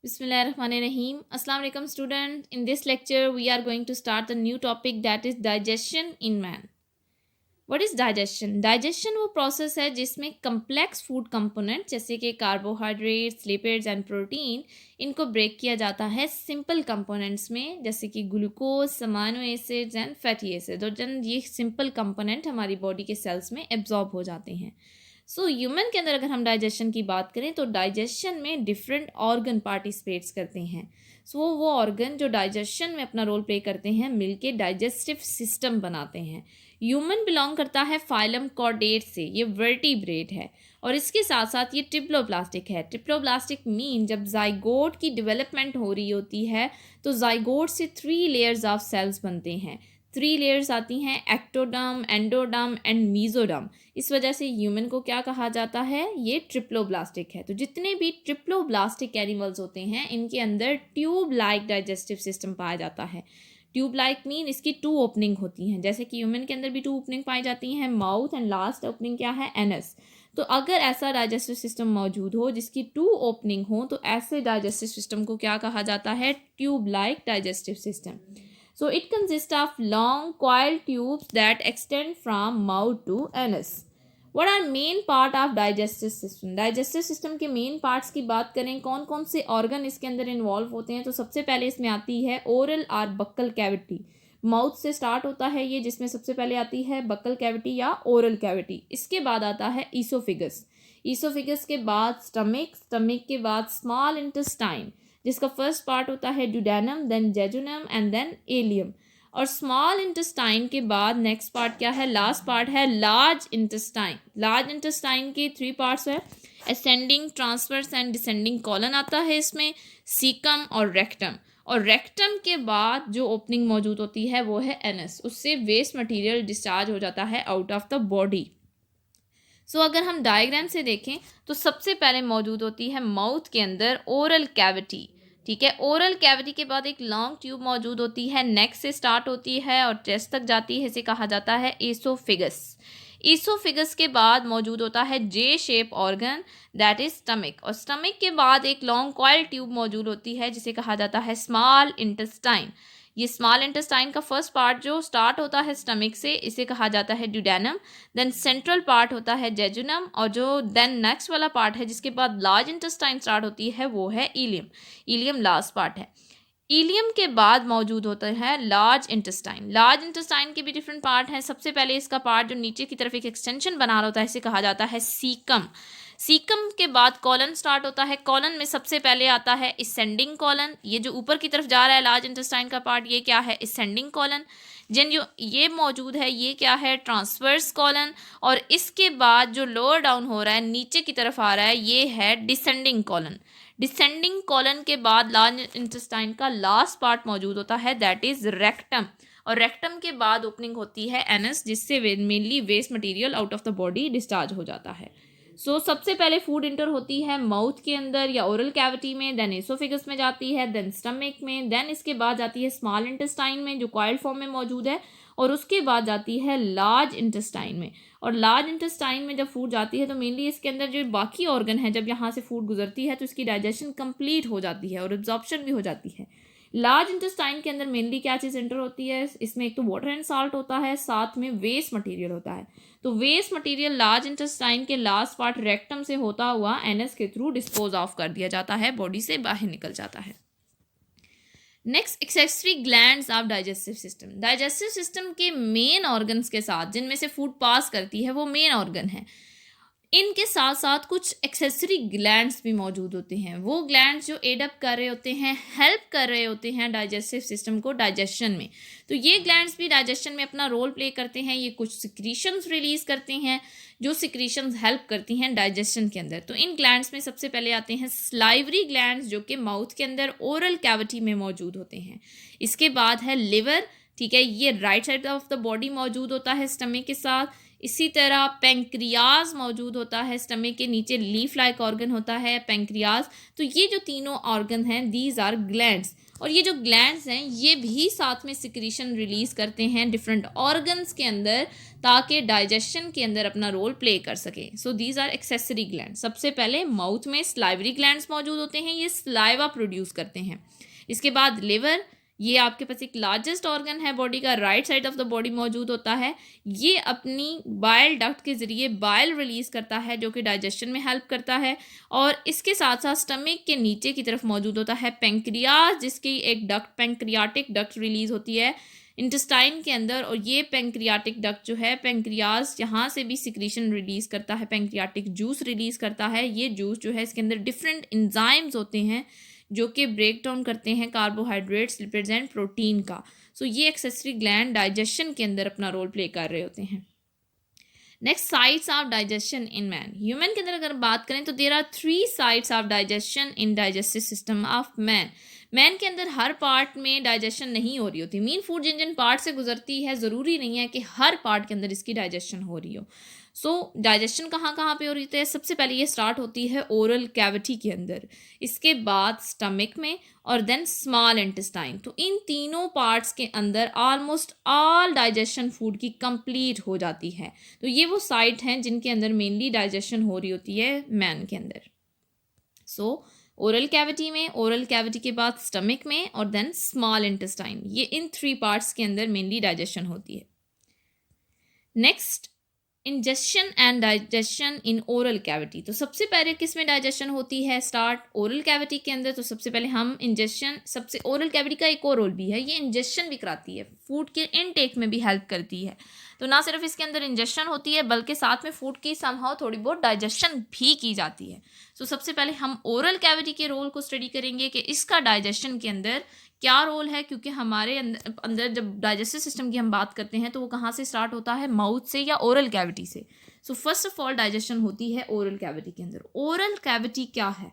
Bismillahirrahmanirrahim. Assalamu alaikum student. In this lecture we are going to start a new topic that is digestion in man. What is digestion? Digestion वो process है जिसमें complex food component जैसे कि carbohydrates, lipids and protein इनको break किया जाता है simple components में जैसे कि glucose, amino acids and fatty acid और जन ये सिंपल कंपोनेंट हमारी बॉडी के सेल्स में एब्जॉर्ब हो जाते हैं। ह्यूमन के अंदर अगर हम डाइजेशन की बात करें तो डाइजेशन में डिफरेंट ऑर्गन पार्टिसिपेट्स करते हैं। वो ऑर्गन जो डाइजेशन में अपना रोल प्ले करते हैं मिलके डाइजेस्टिव सिस्टम बनाते हैं। ह्यूमन बिलोंग करता है फाइलम कॉर्डेट से, ये वर्टिब्रेट है और इसके साथ साथ ये ट्रिप्लोप्लास्टिक है। ट्रिप्लोप्लास्टिक मीन जब जाइगोट की डेवलपमेंट हो रही होती है तो जाइगोट से 3 लेयर्स ऑफ सेल्स बनते हैं। 3 लेयर्स आती हैं, एक्टोडर्म, एंडोडर्म एंड मीजोडर्म। इस वजह से ह्यूमन को क्या कहा जाता है, ये ट्रिप्लोब्लास्टिक है। तो जितने भी ट्रिप्लोब्लास्टिक एनिमल्स होते हैं इनके अंदर ट्यूब लाइक डाइजेस्टिव सिस्टम पाया जाता है। ट्यूब लाइक मीन इसकी 2 ओपनिंग होती हैं, जैसे कि ह्यूमन के अंदर भी 2 ओपनिंग पाई जाती हैं, माउथ एंड लास्ट ओपनिंग क्या है, एनस। तो अगर ऐसा डाइजेस्टिव सिस्टम मौजूद हो जिसकी 2 ओपनिंग हो तो ऐसे डाइजेस्टिव सिस्टम को क्या कहा जाता है, tube like digestive system. So it consists of long coiled tubes that extend from mouth to anus. What are main part of digestive system? Digestive system के main parts की बात करें, कौन कौन से organ इसके अंदर involve होते हैं, तो सबसे पहले इसमें आती है oral और buccal cavity। माउथ से स्टार्ट होता है ये, जिसमें सबसे पहले आती है बक्कल कैविटी या ओरल कैविटी। इसके बाद आता है ईसोफिगस। ईसोफिगस के बाद स्टमक, स्टमक के बाद स्मॉल इंटेस्टाइन जिसका फर्स्ट पार्ट होता है duodenum, then jejunum and then ileum. और स्मॉल इंटेस्टाइन के बाद नेक्स्ट पार्ट क्या है, लास्ट पार्ट है लार्ज इंटेस्टाइन। लार्ज इंटेस्टाइन के 3 पार्ट्स है, ascending, transverse and descending colon आता है इसमें, सीकम और रेक्टम। और रेक्टम के बाद जो ओपनिंग मौजूद होती है वो है एनस, उससे वेस्ट मटेरियल डिस्चार्ज हो जाता है आउट ऑफ द बॉडी। अगर हम डायग्राम से देखें तो सबसे पहले मौजूद होती है माउथ के अंदर ओरल कैविटी। ठीक है, ओरल कैविटी के बाद एक लॉन्ग ट्यूब मौजूद होती है, नेक से स्टार्ट होती है और चेस्ट तक जाती है, इसे कहा जाता है एसोफिगस। ईसोफिगस के बाद मौजूद होता है जे shape organ that is stomach. और स्टमक के बाद एक लॉन्ग कॉइल ट्यूब मौजूद होती है जिसे कहा जाता है स्मॉल इंटेस्टाइन। ये स्मॉल इंटेस्टाइन का फर्स्ट पार्ट जो स्टार्ट होता है स्टमक से, इसे कहा जाता है ड्यूडेनम। देन सेंट्रल पार्ट होता है जेजुनम और जो देन नेक्स्ट वाला पार्ट है जिसके बाद लार्ज इंटेस्टाइन स्टार्ट होती है वो है इलियम। इलियम लास्ट पार्ट है। इलियम के बाद मौजूद होता है लार्ज इंटेस्टाइन। लार्ज इंटेस्टाइन के भी डिफरेंट पार्ट हैं। सबसे पहले इसका पार्ट जो नीचे की तरफ एक एक्सटेंशन बना रहा होता है इसे कहा जाता है सीकम। सीकम के बाद कॉलन स्टार्ट होता है। कॉलन में सबसे पहले आता है असेंडिंग कॉलन। ये जो ऊपर की तरफ जा रहा है लार्ज इंटेस्टाइन का पार्ट, ये क्या है, असेंडिंग कॉलन। जिन जो ये मौजूद है ये क्या है, ट्रांसवर्स कॉलन। और इसके बाद जो लोअर डाउन हो रहा है नीचे की तरफ आ रहा है ये है डिसेंडिंग कॉलन। डिसेंडिंग कॉलन के बाद लार्ज इंटेस्टाइन का लास्ट पार्ट मौजूद होता है दैट इज रेक्टम। और रेक्टम के बाद ओपनिंग होती है एनस जिससे mainly waste material out of the body discharge हो जाता है। सबसे पहले फूड इंटर होती है माउथ के अंदर या ओरल कैविटी में, देन एसोफिगस में जाती है, देन स्टमक में, देन इसके बाद जाती है स्मॉल इंटेस्टाइन में जो कॉइल्ड फॉर्म में मौजूद है, और उसके बाद जाती है लार्ज इंटेस्टाइन में। और लार्ज इंटेस्टाइन में जब फूड जाती है तो मेनली इसके अंदर जो बाकी ऑर्गन है जब यहाँ से फूड गुजरती है तो इसकी डाइजेशन कंप्लीट हो जाती है और एब्जॉर्प्शन भी हो जाती है। लार्ज इंटेस्टाइन के अंदर मेनली क्या चीज़ एंटर होती है, इसमें एक तो वाटर एंड साल्ट होता है, साथ में वेस्ट मटेरियल होता है। तो वेस्ट मटेरियल लार्ज इंटेस्टाइन के लास्ट पार्ट रेक्टम से होता हुआ एनएस के थ्रू डिस्पोज ऑफ कर दिया जाता है, बॉडी से बाहर निकल जाता है। Next, accessory glands of digestive system. Digestive system के मेन ऑर्गन्स के साथ जिनमें से फूड पास करती है वो मेन ऑर्गन है, इनके साथ साथ कुछ एक्सेसरी ग्लैंड्स भी मौजूद होते हैं। वो ग्लैंड्स जो एड अप कर रहे होते हैं, हेल्प कर रहे होते हैं डाइजेस्टिव सिस्टम को डाइजेशन में। तो ये ग्लैंड्स भी डाइजेशन में अपना रोल प्ले करते हैं। ये कुछ सिक्रीशंस रिलीज करते हैं जो सिक्रीशंस हेल्प करती हैं डाइजेशन के अंदर। तो इन ग्लैंड्स में सबसे पहले आते हैं स्लाइवरी ग्लैंड्स जो कि माउथ के अंदर ओरल कैविटी में मौजूद होते हैं। इसके बाद है लिवर। ठीक है, ये right side of the body मौजूद होता है स्टमक के साथ। इसी तरह पेंक्रियाज मौजूद होता है, स्टमक के नीचे लीफ लाइक ऑर्गन होता है पेंक्रियाज। तो ये जो तीनों ऑर्गन हैं दीज आर ग्लैंड्स। और ये जो ग्लैंड्स हैं ये भी साथ में सिक्रीशन रिलीज करते हैं डिफरेंट ऑर्गन्स के अंदर, ताकि डाइजेशन के अंदर अपना रोल प्ले कर सके। So these are accessory gland. सबसे पहले माउथ में स्लाइवरी ग्लैंड्स मौजूद होते हैं, ये स्लाइवा प्रोड्यूस करते हैं। इसके बाद लिवर, ये आपके पास एक लार्जेस्ट ऑर्गन है बॉडी का, right side of the body मौजूद होता है। ये अपनी बाइल डक्ट के ज़रिए बाइल रिलीज करता है जो कि डाइजेशन में हेल्प करता है। और इसके साथ साथ स्टमक के नीचे की तरफ मौजूद होता है पेंक्रियाज, जिसकी एक डक्ट पेंक्रियाटिक डक्ट रिलीज होती है इंटेस्टाइन के अंदर। और ये पेंक्रियाटिक डक्ट जो है, पेंक्रियाज यहाँ से भी सिक्रीशन रिलीज करता है, पेंक्रियाटिक जूस रिलीज करता है। ये जूस जो है इसके अंदर डिफरेंट इंजाइम्स होते हैं जो कि ब्रेक डाउन करते हैं कार्बोहाइड्रेट्स, लिपिड्स एंड प्रोटीन का। सो ये एक्सेसरी ग्लैंड डाइजेशन के अंदर अपना रोल प्ले कर रहे होते हैं। Next, sites of digestion in man. Human के अंदर अगर बात करें तो there are 3 sites of digestion in digestive system of man. Man के अंदर हर पार्ट में डाइजेशन नहीं हो रही होती। मीन फूड जिन जिन पार्ट से गुजरती है, ज़रूरी नहीं है कि हर पार्ट के अंदर इसकी डाइजेशन हो रही हो। सो डाइजेशन कहाँ कहाँ पे हो रही है? सबसे पहले ये स्टार्ट होती है ओरल कैविटी के अंदर, इसके बाद स्टमक में, और देन स्मॉल इंटेस्टाइन। तो इन तीनों पार्ट्स के अंदर ऑलमोस्ट ऑल डाइजेशन फूड की कंप्लीट हो जाती है। तो ये वो साइट हैं जिनके अंदर मेनली डाइजेशन हो रही होती है मैन के अंदर। सो ओरल कैविटी में, ओरल कैविटी के बाद स्टमक में, और देन स्मॉल इंटेस्टाइन। ये इन 3 पार्ट्स के अंदर मेनली डाइजेशन होती है। Next, ingestion and digestion in oral cavity. तो सबसे पहले किस में डाइजेशन होती है स्टार्ट? ओरल कैविटी के अंदर। तो सबसे पहले हम इंजेशन, सबसे ओरल कैविटी का एक और रोल भी है, ये इंजेशन भी कराती है, फूड के इनटेक में भी हेल्प करती है। तो ना सिर्फ इसके अंदर इंजेशन होती है बल्कि साथ में फूड की समहाउ थोड़ी बहुत डाइजेशन भी की जाती है। तो सबसे पहले हम ओरल कैविटी के रोल को स्टडी करेंगे कि इसका डाइजेशन के अंदर क्या रोल है, क्योंकि हमारे अंदर जब डाइजेस्टिव सिस्टम की हम बात करते हैं तो वो कहाँ से स्टार्ट होता है? माउथ से या ओरल कैविटी से। So first of all digestion होती है ओरल कैविटी के अंदर। ओरल कैविटी क्या है?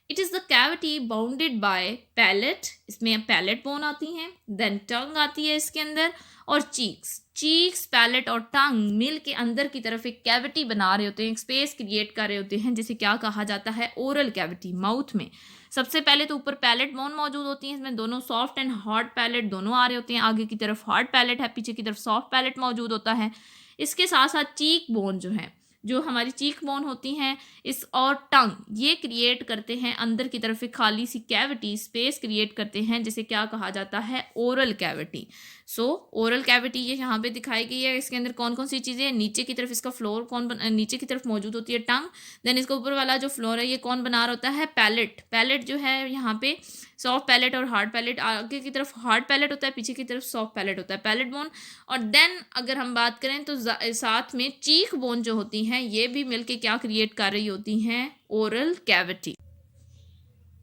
It is the cavity bounded by palate, इसमें पैलेट बोन आती हैं, देन टंग आती है इसके अंदर, और चीक्स, पैलेट और टंग मिल के अंदर की तरफ एक कैविटी बना रहे होते हैं, एक स्पेस क्रिएट कर रहे होते हैं, जिसे क्या कहा जाता है? Oral cavity. माउथ में सबसे पहले तो ऊपर पैलेट बोन मौजूद होती है, इसमें दोनों सॉफ्ट एंड हार्ड पैलेट दोनों आ रहे होते हैं। आगे की तरफ हार्ड पैलेट है, पीछे की तरफ सॉफ्ट पैलेट मौजूद होता है। इसके साथ साथ चीक बोन जो है, जो हमारी चीक बोन होती हैं, इस और टंग, ये क्रिएट करते हैं अंदर की तरफ एक खाली सी कैविटी, स्पेस क्रिएट करते हैं, जिसे क्या कहा जाता है? Oral cavity. सो ओरल कैविटी ये यहाँ पे दिखाई गई है। इसके अंदर कौन कौन सी चीज़ें? नीचे की तरफ इसका फ्लोर नीचे की तरफ मौजूद होती है टंग, देन इसका ऊपर वाला जो फ्लोर है ये कौन बना रहा होता है? पैलेट जो है यहाँ पे सॉफ्ट पैलेट और हार्ड पैलेट, आगे की तरफ हार्ड पैलेट होता है, पीछे की तरफ सॉफ्ट पैलेट होता है, पैलेट बोन। और देन अगर हम बात करें तो साथ में चीक बोन जो होती हैं ये भी मिलके क्या क्रिएट कर रही होती हैं? Oral cavity.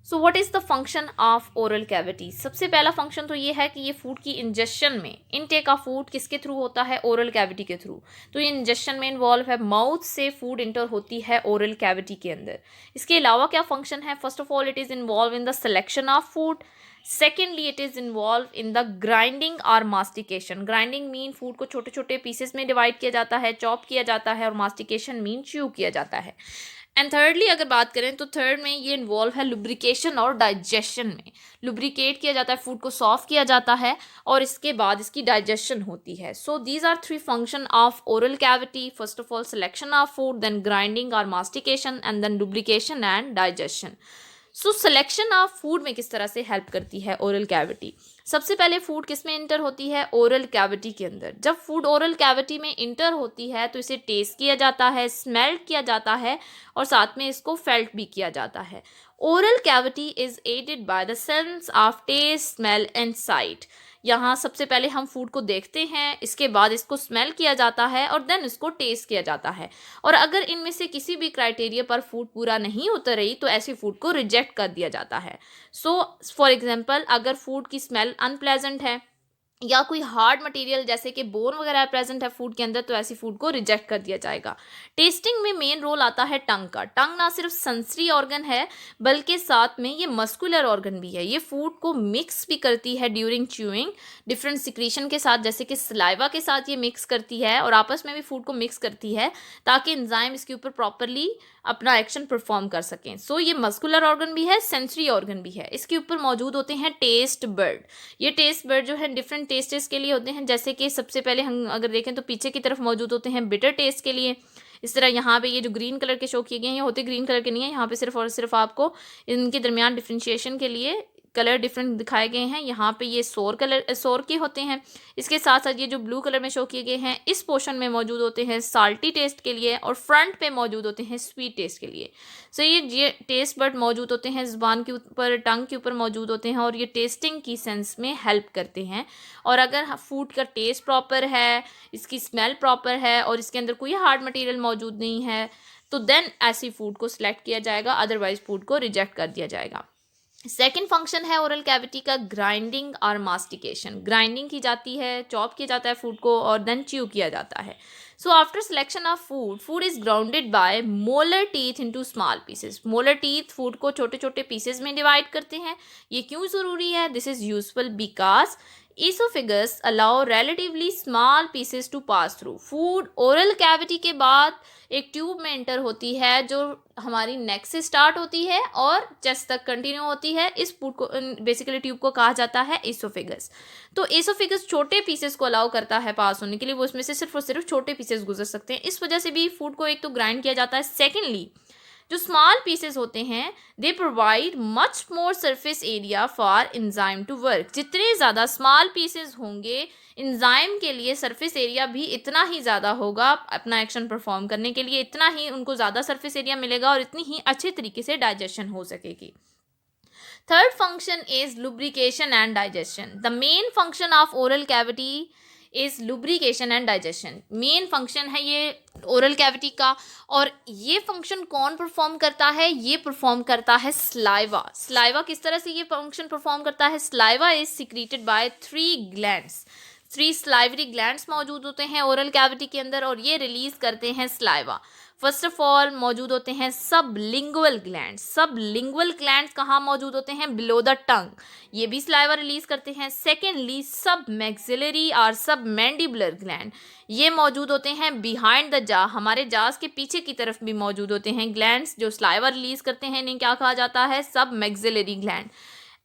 So what is the function of oral cavity? सबसे पहला फंक्शन तो ये है कि ये फूड की इंजेशन में, इनटेक ऑफ फूड किसके थ्रू होता है? ओरल कैविटी के थ्रू। तो ये इंजेशन में इन्वॉल्व है, माउथ से फूड इंटर होती है ओरल कैविटी के अंदर। इसके अलावा क्या फंक्शन है? First of all it is involve in the selection of food. Secondly it is involve in the grinding और मास्टिकेशन। ग्राइंडिंग मीन फूड को छोटे छोटे पीसेस में डिवाइड किया जाता है, चॉप किया जाता है, और मास्टिकेशन मीन च्यू किया जाता है। एंड थर्डली अगर बात करें तो थर्ड में ये इन्वॉल्व है लुब्रिकेशन और डाइजेशन में। लुब्रिकेट किया जाता है, फूड को सॉफ्ट किया जाता है, और इसके बाद इसकी डाइजेशन होती है। So these are 3 function of oral cavity. First of all selection of food, then grinding और mastication, and then lubrication and digestion. So selection of food में किस तरह से हेल्प करती है ओरल कैविटी? सबसे पहले फूड किस में इंटर होती है? ओरल कैविटी के अंदर। जब फूड ओरल कैविटी में इंटर होती है तो इसे टेस्ट किया जाता है, स्मेल किया जाता है, और साथ में इसको फेल्ट भी किया जाता है। Oral cavity is aided by the sense of taste, smell and sight. यहाँ सबसे पहले हम फूड को देखते हैं, इसके बाद इसको स्मेल किया जाता है, और देन इसको टेस्ट किया जाता है। और अगर इनमें से किसी भी क्राइटेरिया पर फूड पूरा नहीं उतर रही तो ऐसे फूड को रिजेक्ट कर दिया जाता है। सो फॉर एग्जांपल अगर फूड की स्मेल अनप्लेजेंट है या कोई हार्ड मटेरियल जैसे कि बोन वगैरह प्रेजेंट है फूड के अंदर, तो ऐसी फूड को रिजेक्ट कर दिया जाएगा। टेस्टिंग में मेन रोल आता है टंग का। टंग ना सिर्फ सेंसरी ऑर्गन है बल्कि साथ में ये मस्कुलर ऑर्गन भी है। ये फूड को मिक्स भी करती है ड्यूरिंग च्यूइंग डिफरेंट सिक्रीशन के साथ, जैसे कि सलाइवा के साथ ये मिक्स करती है और आपस में भी फूड को मिक्स करती है ताकि एंजाइम इसके ऊपर प्रॉपरली अपना एक्शन परफॉर्म कर सकें। सो ये मस्कुलर ऑर्गन भी है, सेंसरी ऑर्गन भी है। इसके ऊपर मौजूद होते हैं टेस्ट बर्ड। ये टेस्ट बर्ड जो है डिफरेंट टेस्टेस के लिए होते हैं, जैसे कि सबसे पहले हम अगर देखें तो पीछे की तरफ मौजूद होते हैं बिटर टेस्ट के लिए। इस तरह यहाँ पे ये जो ग्रीन कलर के शो किए गए हैं, ये होते ग्रीन कलर के नहीं है, यहाँ पे सिर्फ और सिर्फ आपको इनके दरमियान डिफ्रेंशिएशन के लिए कलर डिफरेंट दिखाए गए हैं। यहाँ पे ये सोर के होते हैं। इसके साथ साथ ये जो ब्लू कलर में शो किए गए हैं इस पोर्शन में मौजूद होते हैं साल्टी टेस्ट के लिए, और फ्रंट पे मौजूद होते हैं स्वीट टेस्ट के लिए। सो ये टेस्ट बर्ड मौजूद होते हैं ज़ुबान के ऊपर, टंग के ऊपर मौजूद होते हैं, और ये टेस्टिंग की सेंस में हेल्प करते हैं। और अगर फूड का टेस्ट प्रॉपर है, इसकी स्मेल प्रॉपर है और इसके अंदर कोई हार्ड मटेरियल मौजूद नहीं है, तो देन ऐसी फूड को सिलेक्ट किया जाएगा, अदरवाइज फूड को रिजेक्ट कर दिया जाएगा। सेकेंड फंक्शन है ओरल कैविटी का ग्राइंडिंग और मास्टिकेशन। ग्राइंडिंग की जाती है, चॉप किया जाता है फूड को और देन च्यू किया जाता है। So after selection of food is grounded by molar teeth into small pieces. Molar teeth food को छोटे छोटे पीसेस में डिवाइड करते हैं। ये क्यों ज़रूरी है? This is useful because esophagus allow relatively small pieces to pass through। Food oral cavity के बाद एक ट्यूब में एंटर होती है जो हमारी नेक से स्टार्ट होती है और चेस्ट तक कंटिन्यू होती है। इस फूड को बेसिकली ट्यूब को कहा जाता है एसोफेगस। तो एसोफेगस छोटे पीसेस को अलाउ करता है पास होने के लिए, वो इसमें से सिर्फ और सिर्फ छोटे पीसेस गुजर सकते हैं। इस वजह से भी फूड को एक तो ग्राइंड किया जाता है। सेकेंडली जो स्मॉल पीसेस होते हैं they provide much more surface area for enzyme to work. जितने ज़्यादा स्मॉल पीसेस होंगे एंजाइम के लिए सरफेस एरिया भी इतना ही ज़्यादा होगा अपना एक्शन परफॉर्म करने के लिए, इतना ही उनको ज़्यादा सरफेस एरिया मिलेगा और इतनी ही अच्छे तरीके से डाइजेशन हो सकेगी। Third function is lubrication and digestion. The main function of oral cavity is lubrication and digestion. Main function है ये ओरल कैविटी का, और ये फंक्शन कौन परफॉर्म करता है? ये परफॉर्म करता है स्लाइवा। स्लाइवा किस तरह से ये फंक्शन परफॉर्म करता है? Saliva is secreted by 3 glands. 3 salivary glands मौजूद होते हैं ओरल कैविटी के अंदर और ये रिलीज करते हैं स्लाइवा। फर्स्ट ऑफ ऑल मौजूद होते हैं सबलिंगुअल ग्लैंड। सबलिंगुअल ग्लैंड कहाँ मौजूद होते हैं? बिलो द टंग, ये भी स्लाइवा रिलीज करते हैं। सेकेंडली सब मैक्सिलरी और सब मैंडिबुलर ग्लैंड, ये मौजूद होते हैं बिहाइंड द जा, हमारे जास के पीछे की तरफ भी मौजूद होते हैं ग्लैंड्स जो स्लाइवा रिलीज करते हैं। इन्हें क्या कहा जाता है? सब मैक्सिलरी ग्लैंड।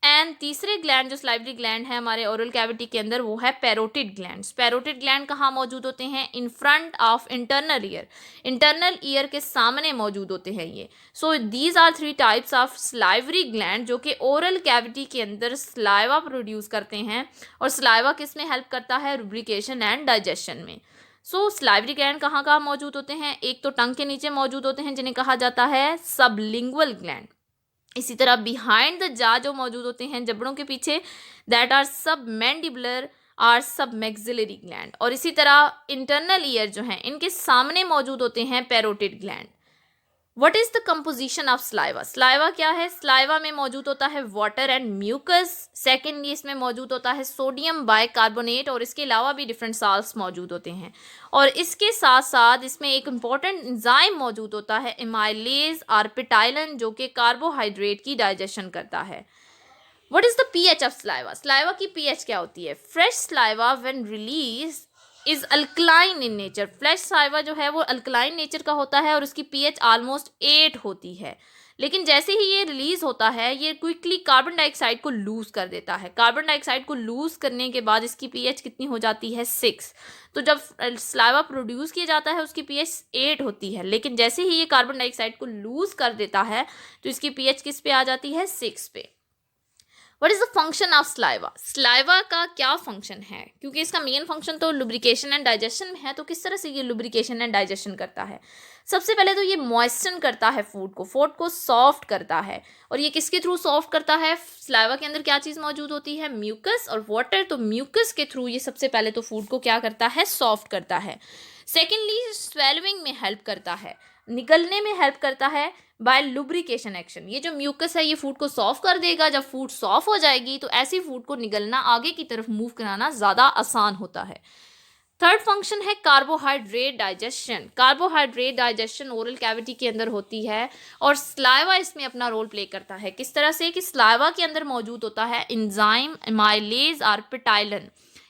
एंड तीसरे ग्लैंड जो स्लाइवरी ग्लैंड है हमारे ओरल कैविटी के अंदर वो है पैरोटिड ग्लैंड। पैरोटिड ग्लैंड कहाँ मौजूद होते हैं? In front of internal ear, internal ear के सामने मौजूद होते हैं ये। So these are 3 types of salivary gland जो कि ओरल कैविटी के अंदर स्लाइवा प्रोड्यूस करते हैं। और स्लाइवा किस में हेल्प करता है? रुब्रिकेशन एंड डाइजेशन में। सो स्लाइवरी ग्लैंड कहाँ कहाँ मौजूद होते हैं? एक तो टंग के नीचे मौजूद होते हैं जिन्हें कहा जाता है सबलिंगुअल ग्लैंड। इसी तरह बिहाइंड द जा जो मौजूद होते हैं जबड़ों के पीछे, that are submandibular are submaxillary gland. और इसी तरह इंटरनल ईयर जो हैं इनके सामने मौजूद होते हैं parotid gland. What is the composition of saliva? Saliva क्या है? स्लाइवा में मौजूद होता है वाटर एंड म्यूकस। सेकेंडली इसमें मौजूद होता है सोडियम बाइकार्बोनेट और इसके अलावा भी डिफरेंट साल्ट्स मौजूद होते हैं। और इसके साथ साथ इसमें एक इम्पॉर्टेंट एंजाइम मौजूद होता है एमाइलेज और पिटाइलन जो कि कार्बोहाइड्रेट की डाइजेशन करता है। What is the pH of saliva? Saliva की पीएच क्या होती है? Fresh saliva when release is alkaline in nature. Fresh saliva जो है वो अल्कलाइन नेचर का होता है और उसकी पीएच ऑलमोस्ट 8 होती है। लेकिन जैसे ही ये रिलीज होता है ये क्विकली कार्बन डाइऑक्साइड को लूज कर देता है। कार्बन डाइऑक्साइड को लूज करने के बाद इसकी पीएच कितनी हो जाती है? 6। तो जब स्लाइवा प्रोड्यूस किया जाता है उसकी पीएच 8 होती है, लेकिन जैसे ही ये कार्बन डाइऑक्साइड को लूज कर देता है तो इसकी पीएच किस पे आ जाती है? 6 पे। What is the function of saliva? Saliva का क्या फंक्शन है? क्योंकि इसका मेन फंक्शन तो लुब्रिकेशन एंड डाइजेशन में है, तो किस तरह से ये लुब्रिकेशन एंड डाइजेशन करता है? सबसे पहले तो ये मॉइस्चन करता है फूड को सॉफ्ट करता है। और ये किसके थ्रू सॉफ्ट करता है? स्लाइवा के अंदर क्या चीज़ मौजूद होती है? म्यूकस और वाटर। तो म्यूकस के थ्रू ये सबसे पहले तो फूड को क्या करता है? सॉफ्ट करता है। सेकेंडली स्वेलविंग में हेल्प करता है, निकलने में हेल्प करता है बाय लुब्रिकेशन एक्शन। ये जो म्यूकस है ये फूड को सॉफ्ट कर देगा। जब फूड सॉफ्ट हो जाएगी तो ऐसी फूड को निगलना, आगे की तरफ मूव कराना ज़्यादा आसान होता है। थर्ड फंक्शन है carbohydrate digestion. Carbohydrate digestion oral cavity के अंदर होती है और स्लाइवा इसमें अपना रोल प्ले करता है। किस तरह से? कि स्लाइवा के अंदर मौजूद होता है एंजाइम एमाइलेज और पिटाइलन।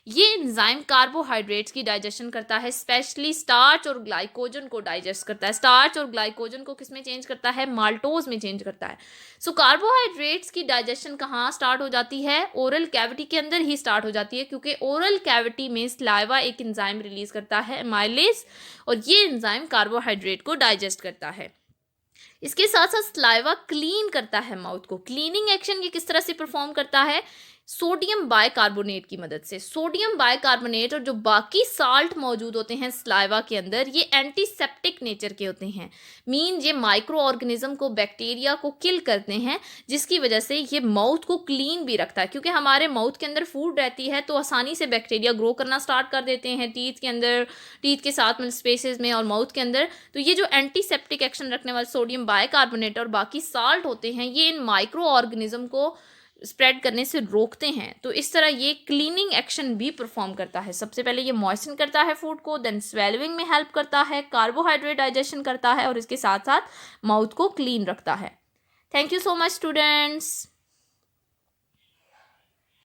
ये एंजाइम कार्बोहाइड्रेट्स की डाइजेशन करता है, स्पेशली स्टार्च और ग्लाइकोजन को डाइजेस्ट करता है। स्टार्च और ग्लाइकोजन को किस में चेंज करता है? माल्टोज में चेंज करता है। सो कार्बोहाइड्रेट्स की डाइजेशन कहाँ स्टार्ट हो जाती है? ओरल कैविटी के अंदर ही स्टार्ट हो जाती है, क्योंकि ओरल कैविटी में सलाइवा एक एंजाइम रिलीज करता है, एमाइलेज, और ये एंजाइम कार्बोहाइड्रेट को डाइजेस्ट करता है। इसके साथ साथ सलाइवा क्लीन करता है माउथ को। क्लीनिंग एक्शन ये किस तरह से परफॉर्म करता है? सोडियम बाइकार्बोनेट की मदद से। सोडियम बाइकार्बोनेट और जो बाकी साल्ट मौजूद होते हैं सलाइवा के अंदर, ये एंटीसेप्टिक नेचर के होते हैं। मीन ये माइक्रो ऑर्गेनिज्म को, बैक्टीरिया को किल करते हैं, जिसकी वजह से ये माउथ को क्लीन भी रखता है। क्योंकि हमारे माउथ के अंदर फूड रहती है तो आसानी से बैक्टीरिया ग्रो करना स्टार्ट कर देते हैं टीथ के अंदर, टीथ के साथ में स्पेसेस में और माउथ के अंदर। तो ये जो एंटीसेप्टिक एक्शन रखने वाले सोडियम बाइकार्बोनेट और बाकी साल्ट होते हैं, ये इन माइक्रो ऑर्गेनिज्म को स्प्रेड करने से रोकते हैं। तो इस तरह ये क्लीनिंग एक्शन भी परफॉर्म करता है। सबसे पहले ये मॉइस्चन करता है फूड को, देन स्वेलविंग में हेल्प करता है, कार्बोहाइड्रेट डाइजेशन करता है, और इसके साथ साथ माउथ को क्लीन रखता है। Thank you so much students.